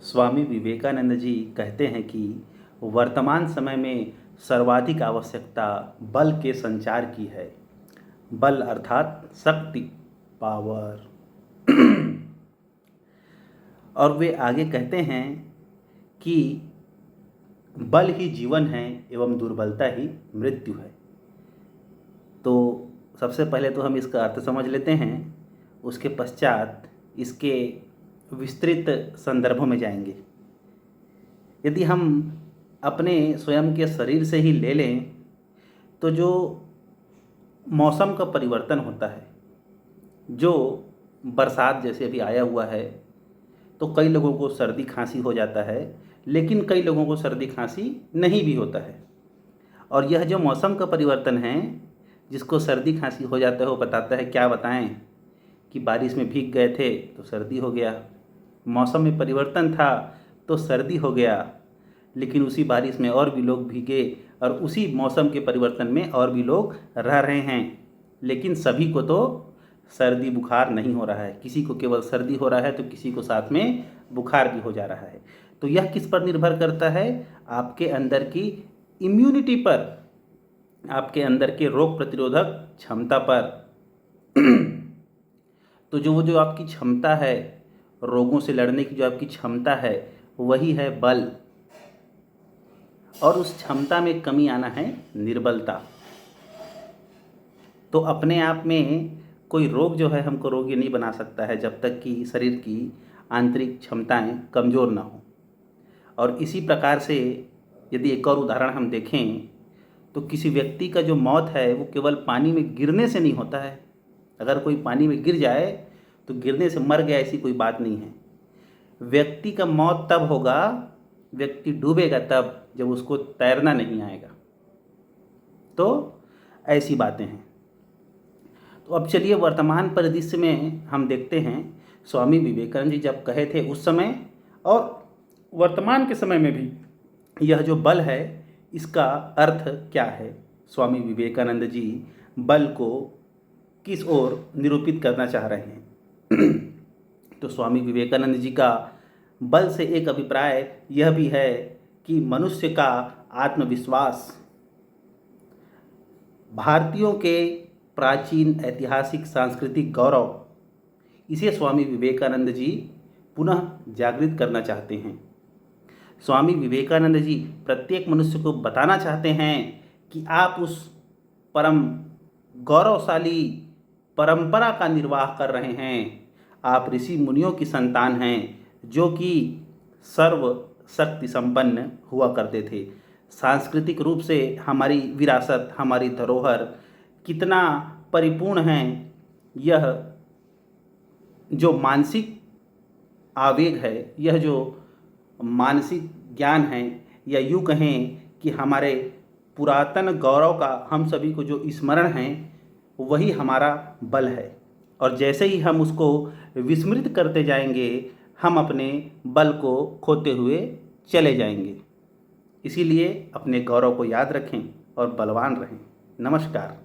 स्वामी विवेकानंद जी कहते हैं कि वर्तमान समय में सर्वाधिक आवश्यकता बल के संचार की है। बल अर्थात शक्ति, पावर। और वे आगे कहते हैं कि बल ही जीवन है एवं दुर्बलता ही मृत्यु है। तो सबसे पहले तो हम इसका अर्थ समझ लेते हैं, उसके पश्चात इसके विस्तृत संदर्भों में जाएंगे। यदि हम अपने स्वयं के शरीर से ही ले लें तो जो मौसम का परिवर्तन होता है, जो बरसात जैसे अभी आया हुआ है, तो कई लोगों को सर्दी खांसी हो जाता है, लेकिन कई लोगों को सर्दी खांसी नहीं भी होता है। और यह जो मौसम का परिवर्तन है, जिसको सर्दी खांसी हो जाता है, वो बताता है, क्या बताएं, कि बारिश में भीग गए थे तो सर्दी हो गया, मौसम में परिवर्तन था तो सर्दी हो गया, लेकिन उसी बारिश में और भी लोग भीगे और उसी मौसम के परिवर्तन में और भी लोग रह रहे हैं, लेकिन सभी को तो सर्दी बुखार नहीं हो रहा है। किसी को केवल सर्दी हो रहा है तो किसी को साथ में बुखार भी हो जा रहा है। तो यह किस पर निर्भर करता है? आपके अंदर की इम्यूनिटी पर, आपके अंदर के रोग प्रतिरोधक क्षमता पर। तो जो आपकी क्षमता है, रोगों से लड़ने की जो आपकी क्षमता है, वही है बल। और उस क्षमता में कमी आना है निर्बलता। तो अपने आप में कोई रोग जो है हमको रोगी नहीं बना सकता है जब तक कि शरीर की आंतरिक क्षमताएं कमज़ोर ना हो। और इसी प्रकार से यदि एक और उदाहरण हम देखें तो किसी व्यक्ति का जो मौत है वो केवल पानी में गिरने से नहीं होता है। अगर कोई पानी में गिर जाए तो गिरने से मर गया, ऐसी कोई बात नहीं है। व्यक्ति का मौत तब होगा, व्यक्ति डूबेगा तब, जब उसको तैरना नहीं आएगा। तो ऐसी बातें हैं। तो अब चलिए वर्तमान परिदृश्य में हम देखते हैं स्वामी विवेकानंद जी जब कहे थे उस समय और वर्तमान के समय में भी यह जो बल है इसका अर्थ क्या है। स्वामी विवेकानंद जी बल को किस ओर निरूपित करना चाह रहे हैं। तो स्वामी विवेकानंद जी का बल से एक अभिप्राय यह भी है कि मनुष्य का आत्मविश्वास। भारतीयों के प्राचीन ऐतिहासिक सांस्कृतिक गौरव, इसे स्वामी विवेकानंद जी पुनः जागृत करना चाहते हैं। स्वामी विवेकानंद जी प्रत्येक मनुष्य को बताना चाहते हैं कि आप उस परम गौरवशाली परंपरा का निर्वाह कर रहे हैं। आप ऋषि मुनियों की संतान हैं जो कि सर्व शक्ति संपन्न हुआ करते थे। सांस्कृतिक रूप से हमारी विरासत, हमारी धरोहर कितना परिपूर्ण है। यह जो मानसिक आवेग है, यह जो मानसिक ज्ञान है, या यूँ कहें कि हमारे पुरातन गौरव का हम सभी को जो स्मरण है, वही हमारा बल है। और जैसे ही हम उसको विस्मृत करते जाएंगे, हम अपने बल को खोते हुए चले जाएंगे। इसीलिए अपने गौरव को याद रखें और बलवान रहें। नमस्कार।